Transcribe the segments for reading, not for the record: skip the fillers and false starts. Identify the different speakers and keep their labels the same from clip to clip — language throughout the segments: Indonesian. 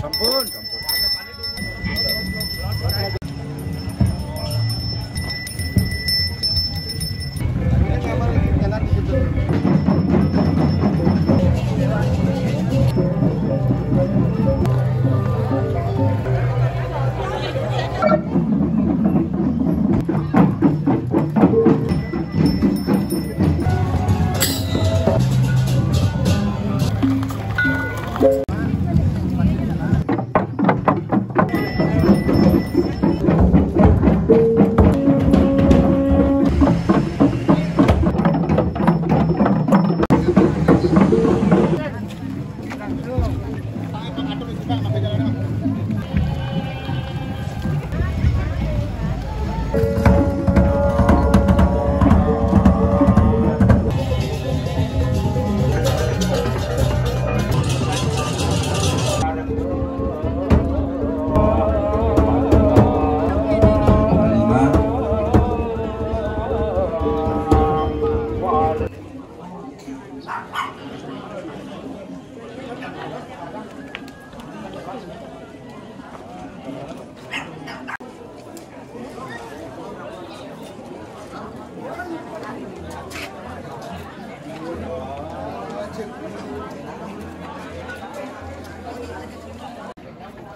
Speaker 1: Sampun.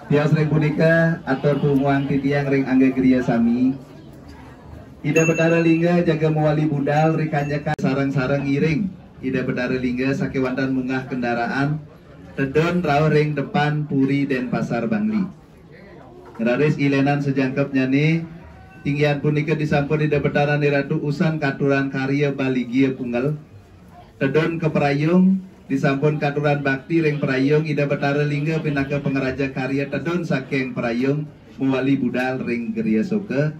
Speaker 2: Tias ring punika atur tumuang titiang ring angga kriya sami. Ida Betara Lingga jaga mewali budal rikanjakan sarang-sarang iring. Ida Betara Lingga sakewandan mungah kendaraan tedon rau ring depan Puri dan Pasar Bangli. Ngeraris ilenan sejangkep nyane tinggian punika disampun Ida Betara Niratu usan katuran karya Baligia Punggal. Tedon ke Perayung disampun katuran bakti ring Perayung Ida Betara Lingga pinaka pengeraja karya tedon saking Perayung mewali budal ring Geria Soke.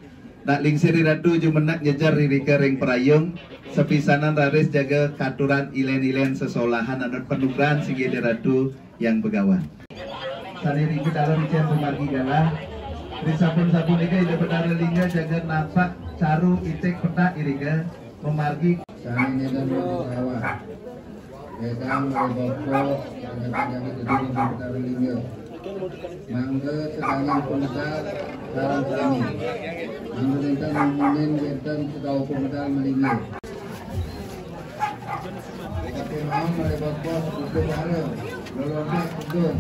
Speaker 2: Nak lingsiri ratu jumenak nyejar ririka ring Perayung sepisanan raris jaga katuran ilen-ilen sesolahan anut penukran sigede ratu yang begawan. Sani ring dalam cian pemargi galah disapun-sapun ika Ida Betara Lingga jaga napak caru itik peta irika memargi
Speaker 3: Sani nyedan bawah Edam Reboko Jaga-jaga kediri Ida Betara Lingga Mangga sedangin puntal sarang kami Mangga minta ngomongin Yetan sedau puntal melinggi Tapi mau Reboko Udah bara Lolongnya kudung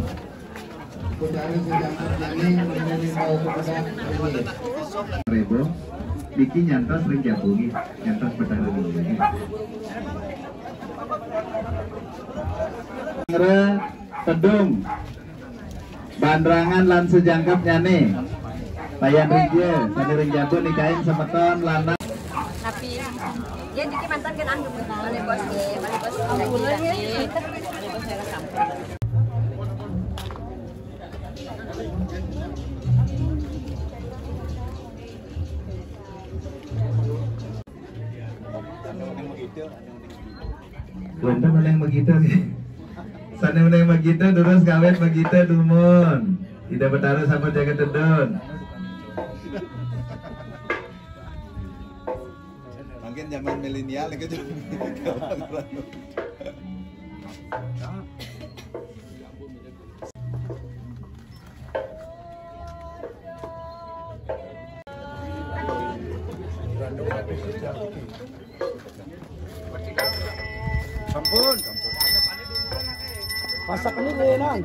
Speaker 3: Kudari sejangkut nyanyi Menjadi sedau puntal melinggi
Speaker 2: Rebo Diki nyantas ring jatuhi nyantas Betara Lingga Ngere Tedung Bandrangan lan sejangkap nyane Payan Rijye Sani ring jatuh nikahin semeton lana
Speaker 4: tapi dia diki mantan kan anu balik bos lagi bos saya sampun.
Speaker 2: Wenten meneng begitu sih. Sana meneng begitu terus kawin begitu dumun. Tidak Betara sama jaga tedon.
Speaker 1: Mungkin zaman milenial gitu. Sampun. Masak ini nang.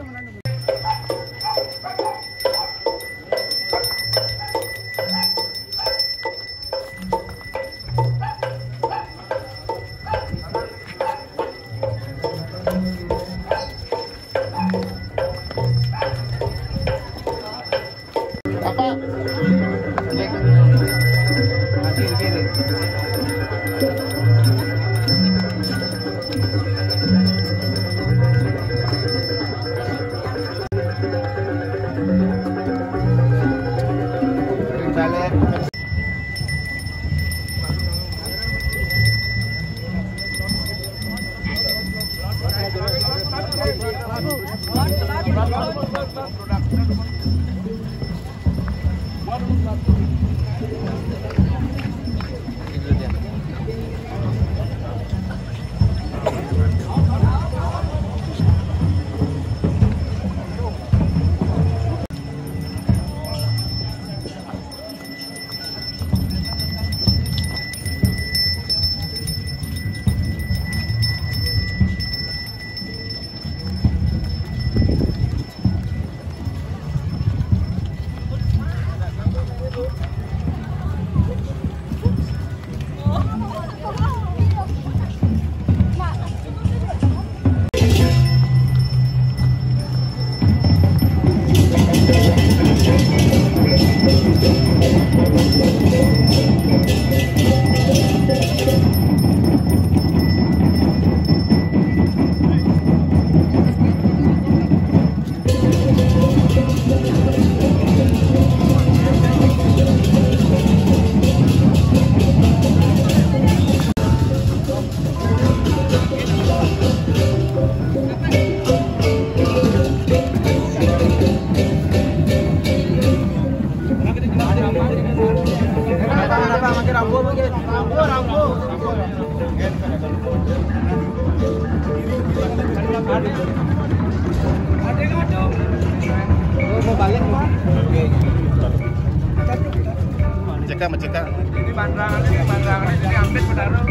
Speaker 5: Macika.
Speaker 6: Ini banderangannya jadi Ampit Petarung.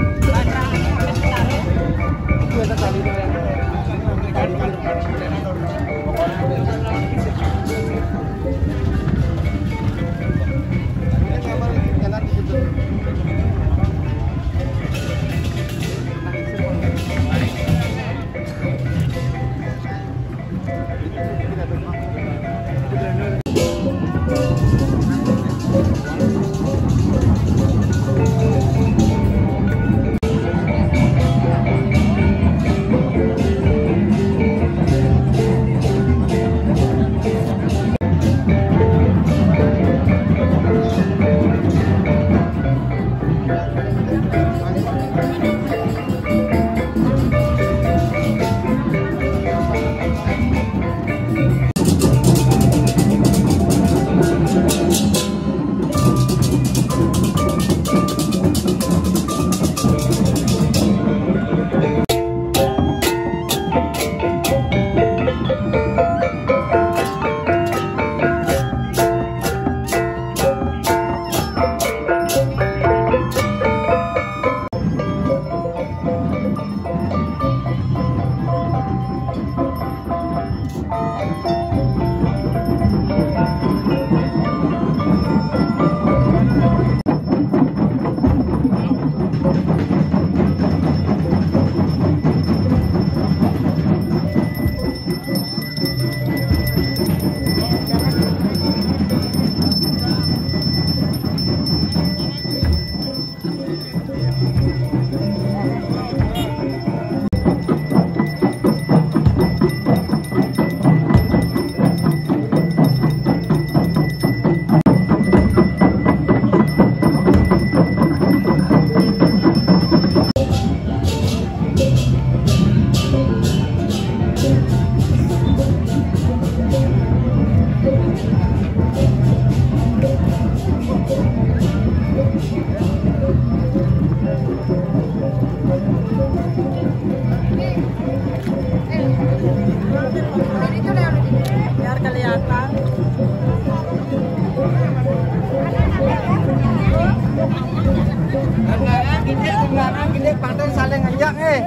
Speaker 6: Biasa kali itu ya.
Speaker 4: Biar kelihatan.
Speaker 6: Karena gini pantai saling ngejak
Speaker 4: Berjalan.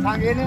Speaker 6: Sang ini.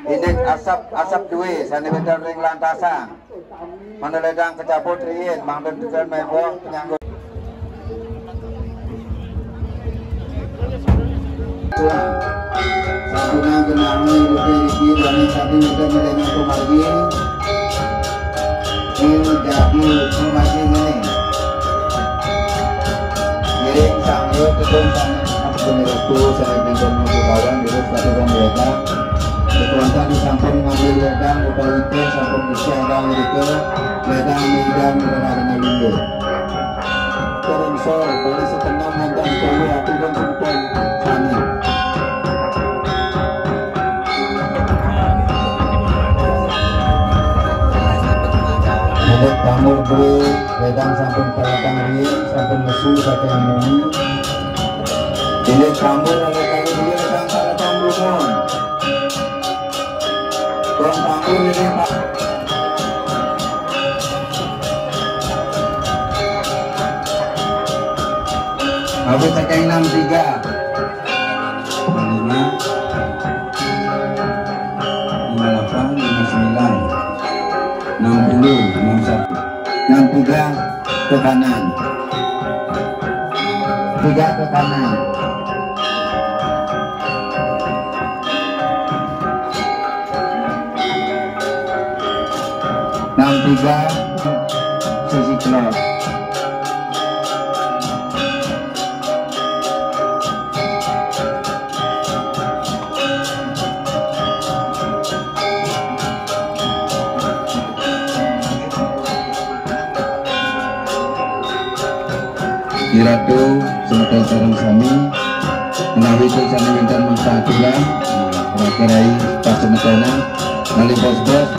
Speaker 3: Indek asap duwe sanimeter ring lantasan. Mandaledang kecaput riin mangden tekan meboh penyanggut. Sabunang kenangi riki wani satu meter melenang kumargi. Il jadi kumargi ini. Giring sangyut tetun sana peneraku saya dengan kawan dirus katuran mereka. Kekuatan di samping ngambil ledang upaya itu samping disiagang mereka ledang medan menerangnya lingga. Terensor boleh setenang mantan kowe aku dan sebutan sana. Ada tamur beri ledang samping telatang rin samping mesu pakai ini. Ini tamur ada kayu dia ledang telatang belum. Kurang tambur ini Pak. Habis pakai 63 55 58 59 60 61 63 ke kanan 3 ke kanan. Tiga sisi kelot. Kiratu semeton sareng sami menawi sami winten mangsa tulang rakerai pas semetona nali bos-bos.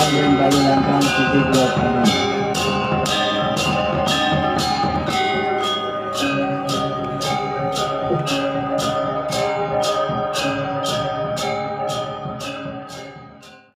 Speaker 3: Yang baru lantang sisi blok kanan.